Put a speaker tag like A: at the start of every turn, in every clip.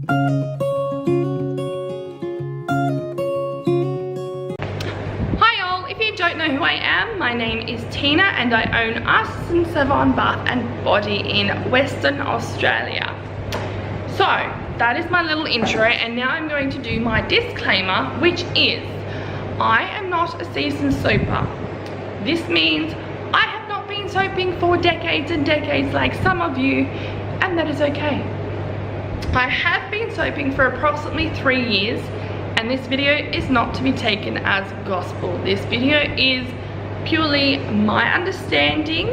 A: Hi all, if you don't know who I am, my name is Tina and I own Us and Savon Bath and Body in Western Australia. So that is my little intro, and now I'm going to do my disclaimer, which is I am not a seasoned soaper. This means I have not been soaping for decades and decades like some of you, and that is okay. I have been soaping for approximately 3 years, and this video is not to be taken as gospel. This video is purely my understanding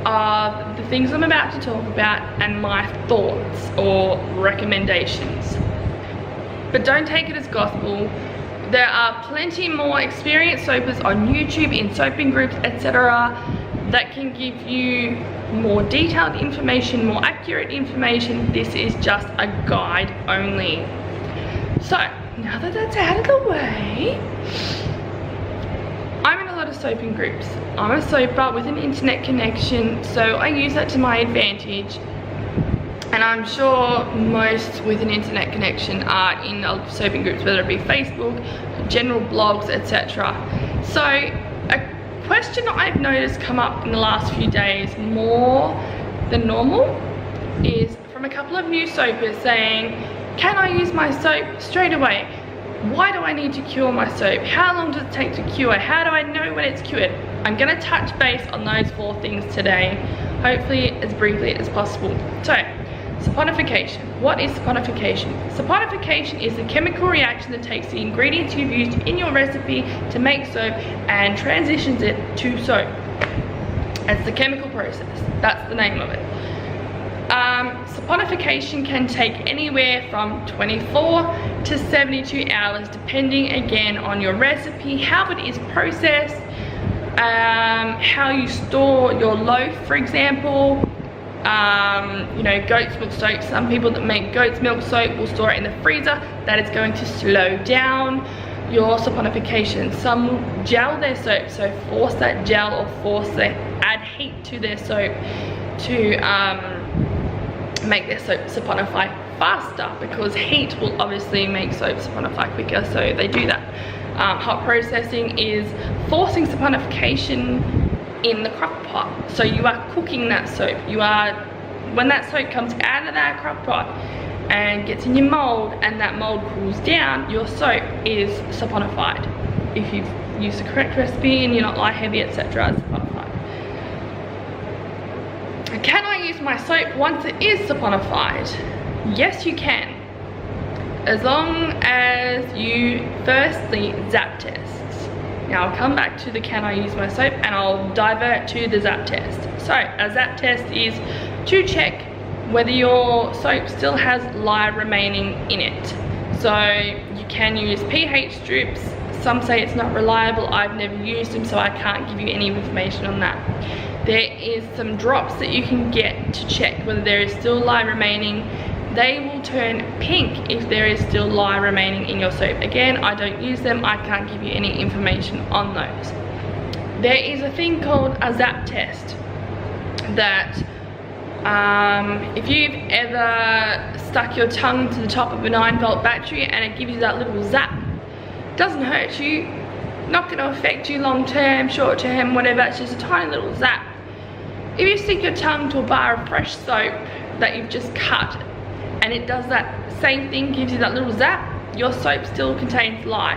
A: of the things I'm about to talk about and my thoughts or recommendations. But don't take it as gospel. There are plenty more experienced soapers on YouTube, in soaping groups, etc. that can give you more detailed information, more accurate information. This is just a guide only. So now that that's out of the way, I'm in a lot of soaping groups. I'm a soaper with an internet connection, so I use that to my advantage. And I'm sure most with an internet connection are in soaping groups, whether it be Facebook, general blogs, etc. So a question I've noticed come up in the last few days more than normal is from a couple of new soapers saying, can I use my soap straight away? Why do I need to cure my soap? How long does it take to cure? How do I know when it's cured? I'm going to touch base on those 4 things today, hopefully as briefly as possible. So, saponification. What is saponification? Saponification is the chemical reaction that takes the ingredients you've used in your recipe to make soap and transitions it to soap. It's the chemical process. That's the name of it. Saponification can take anywhere from 24 to 72 hours depending again on your recipe, how it is processed, how you store your loaf, for example. You know, goat's milk soap. Some people that make goat's milk soap will store it in the freezer. That is going to slow down your saponification. Some will gel their soap, so force that gel or add heat to their soap to make their soap saponify faster, because heat will obviously make soap saponify quicker, so they do that. Hot processing is forcing saponification in the crock pot, so you are cooking that soap. You are, when that soap comes out of that crock pot and gets in your mold and that mold cools down, your soap is saponified. If you've used the correct recipe and you're not light heavy, etc., it's saponified. Can I use my soap once it is saponified? Yes, you can, as long as you firstly Zap tests. Now I'll come back to the can I use my soap and I'll divert to the Zap test. So a Zap test is to check whether your soap still has lye remaining in it. So you can use pH strips. Some say it's not reliable. I've never used them, so I can't give you any information on that. There is some drops that you can get to check whether there is still lye remaining. They will turn pink if there is still lye remaining in your soap. Again, I don't use them. I can't give you any information on those. There is a thing called a Zap test that if you've ever stuck your tongue to the top of a 9-volt battery and it gives you that little zap, doesn't hurt you, not going to affect you long term, short term, whatever. It's just a tiny little zap. If you stick your tongue to a bar of fresh soap that you've just cut and it does that same thing, gives you that little zap, your soap still contains lye.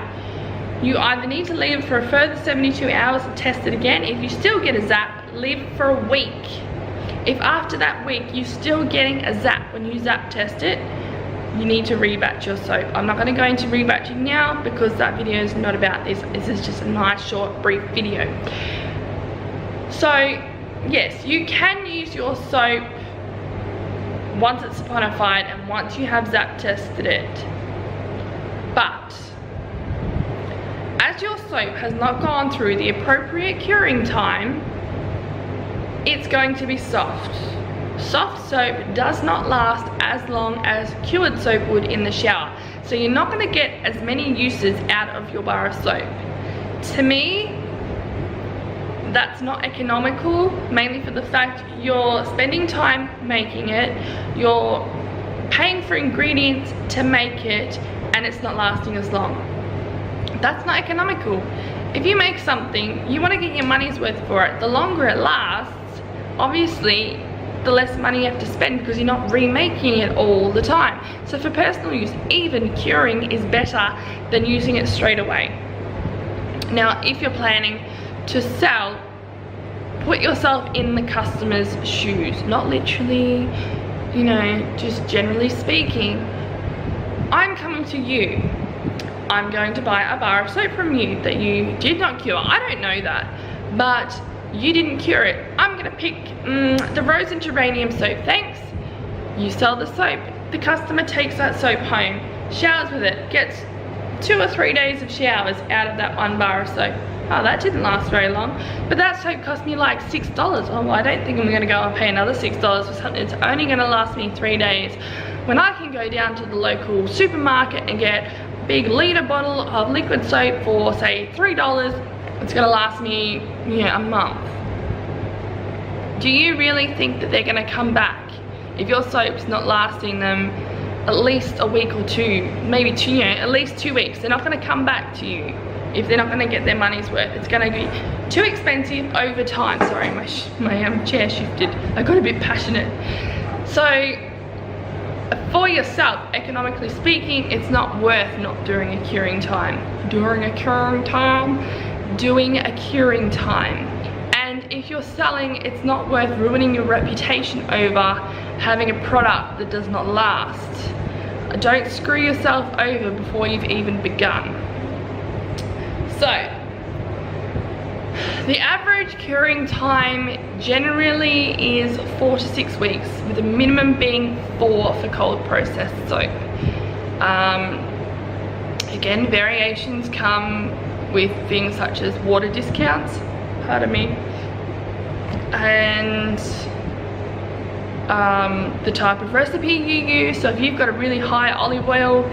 A: You either need to leave it for a further 72 hours and test it again. If you still get a zap, leave it for a week. If after that week you're still getting a zap when you Zap test it, you need to rebatch your soap. I'm not going to go into rebatching now because that video is not about this. This is just a nice short brief video. So yes, you can use your soap once it's saponified and once you have Zap tested it, but as your soap has not gone through the appropriate curing time, it's going to be soft. Soft soap does not last as long as cured soap would in the shower, so you're not going to get as many uses out of your bar of soap. To me, that's not economical, mainly for the fact you're spending time making it, you're paying for ingredients to make it, and it's not lasting as long. That's not economical. If you make something, you want to get your money's worth for it. The longer it lasts, obviously, the less money you have to spend because you're not remaking it all the time. So for personal use, even curing is better than using it straight away. Now, if you're planning to sell, put yourself in the customer's shoes. Not literally, you know, just generally speaking. I'm coming to you. I'm going to buy a bar of soap from you that you did not cure. I don't know that, but you didn't cure it. I'm gonna pick the rose and geranium soap, thanks. You sell the soap. The customer takes that soap home, showers with it, gets 2 or 3 days of showers out of that one bar of soap. Oh, that didn't last very long. But that soap cost me like $6. Oh, well, I don't think I'm gonna go and pay another $6 for something that's only gonna last me 3 days, when I can go down to the local supermarket and get a big litre bottle of liquid soap for, say, $3. It's gonna last me, you know, a month. Do you really think that they're gonna come back if your soap's not lasting them at least a week or two, maybe two, you know, at least 2 weeks? They're not gonna come back to you if they're not gonna get their money's worth. It's gonna be too expensive over time. Sorry, my chair shifted. I got a bit passionate. So, for yourself, economically speaking, it's not worth not doing a curing time. Doing a curing time. And if you're selling, it's not worth ruining your reputation over having a product that does not last. Don't screw yourself over before you've even begun. So, the average curing time generally is 4 to 6 weeks, with the minimum being 4 for cold processed soap. Again, variations come with things such as water discounts, pardon me, and the type of recipe you use. So if you've got a really high olive oil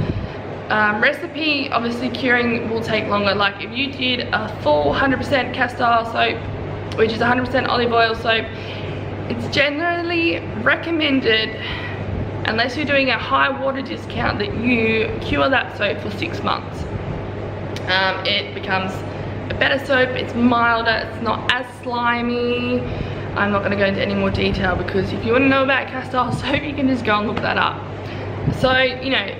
A: recipe, obviously curing will take longer. Like if you did a full 100% castor oil soap, which is 100% olive oil soap, it's generally recommended, unless you're doing a high water discount, that you cure that soap for 6 months. It becomes a better soap, it's milder, it's not as slimy. I'm not going to go into any more detail because if you want to know about castor oil soap, you can just go and look that up. So, you know,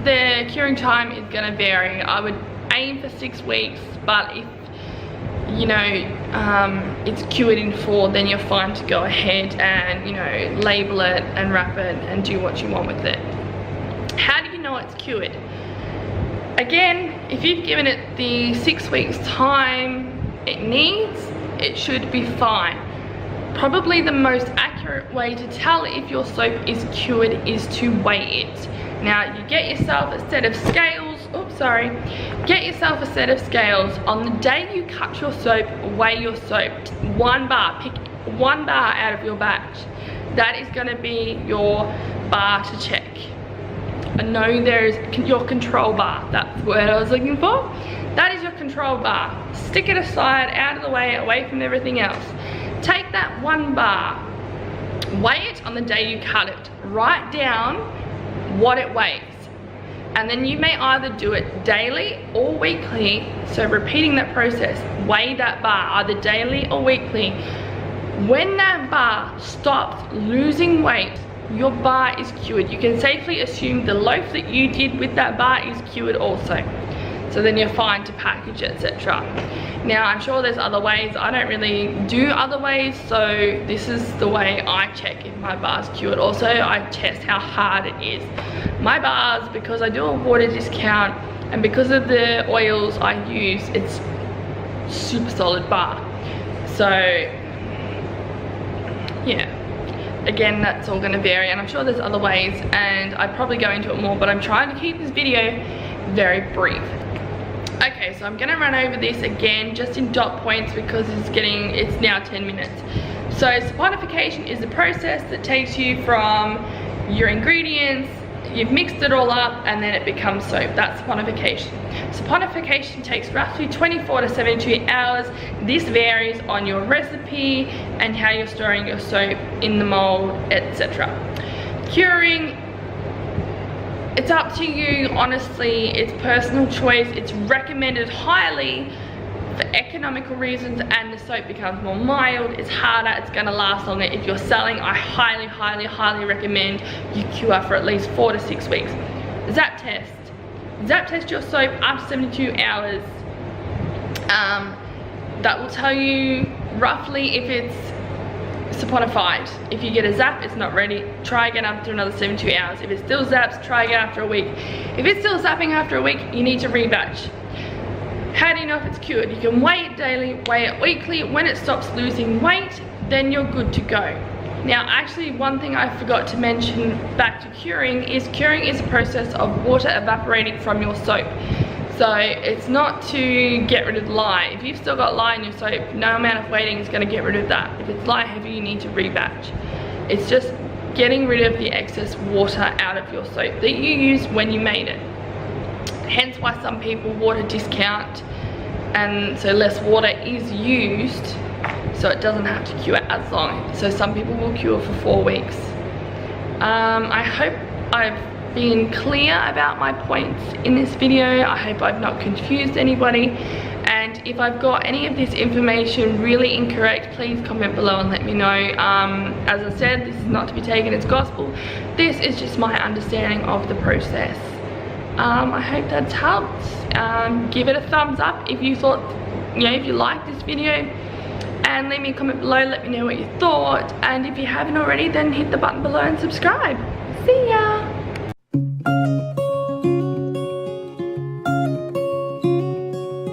A: the curing time is going to vary. I would aim for 6 weeks, but if, you know, it's cured in 4, then you're fine to go ahead and, you know, label it and wrap it and do what you want with it. How do you know it's cured? Again, if you've given it the 6 weeks time it needs, it should be fine. Probably the most accurate way to tell if your soap is cured is to weigh it. Now, you get yourself a set of scales, get yourself a set of scales. On the day you cut your soap, weigh your soap. 1 bar, pick 1 bar out of your batch. That is gonna be your bar to check. I know there's your control bar, that's the word I was looking for. That is your control bar. Stick it aside, out of the way, away from everything else. Take that 1 bar, weigh it on the day you cut it. Write down what it weighs. And then you may either do it daily or weekly, so repeating that process. Weigh that bar either daily or weekly. When that bar stops losing weight, your bar is cured. You can safely assume the loaf that you did with that bar is cured also. So then you're fine to package, etc. Now, I'm sure there's other ways. I don't really do other ways, so this is the way I check if my bar's cured. Also, I test how hard it is. My bars, because I do a water discount and because of the oils I use, it's super solid bar. So, yeah. Again, that's all going to vary, and I'm sure there's other ways, and I'd probably go into it more, but I'm trying to keep this video very brief. Okay, so I'm going to run over this again just in dot points because it's now 10 minutes. So saponification is the process that takes you from your ingredients, you've mixed it all up, and then it becomes soap. That's saponification. Saponification takes roughly 24 to 72 hours. This varies on your recipe and how you're storing your soap in the mold, etc. Curing It's up to you, honestly. It's personal choice. It's recommended highly for economical reasons, and the soap becomes more mild, it's harder, it's gonna last longer. If you're selling, I highly, highly, highly recommend you cure for at least 4 to 6 weeks. Zap test. Zap test your soap after 72 hours. That will tell you roughly if it's saponified. If you get a zap, it's not ready, try again after another 72 hours. If it still zaps, try again after a week. If it's still zapping after a week, you need to rebatch. How do you know if it's cured? You can weigh it daily, weigh it weekly. When it stops losing weight, then you're good to go. Now, actually, one thing I forgot to mention back to curing is a process of water evaporating from your soap. So it's not to get rid of lye. If you've still got lye in your soap, no amount of waiting is going to get rid of that. If it's lye heavy, you need to rebatch. It's just getting rid of the excess water out of your soap that you used when you made it. Hence why some people water discount, and so less water is used, so it doesn't have to cure as long. So some people will cure for 4 weeks. I hope I've been clear about my points in this video. I hope I've not confused anybody. And if I've got any of this information really incorrect, please comment below and let me know. As I said, this is not to be taken as gospel. This is just my understanding of the process. I hope that's helped. Give it a thumbs up if you thought, if you liked this video, and leave me a comment below, let me know what you thought. And if you haven't already, then hit the button below and subscribe. See ya!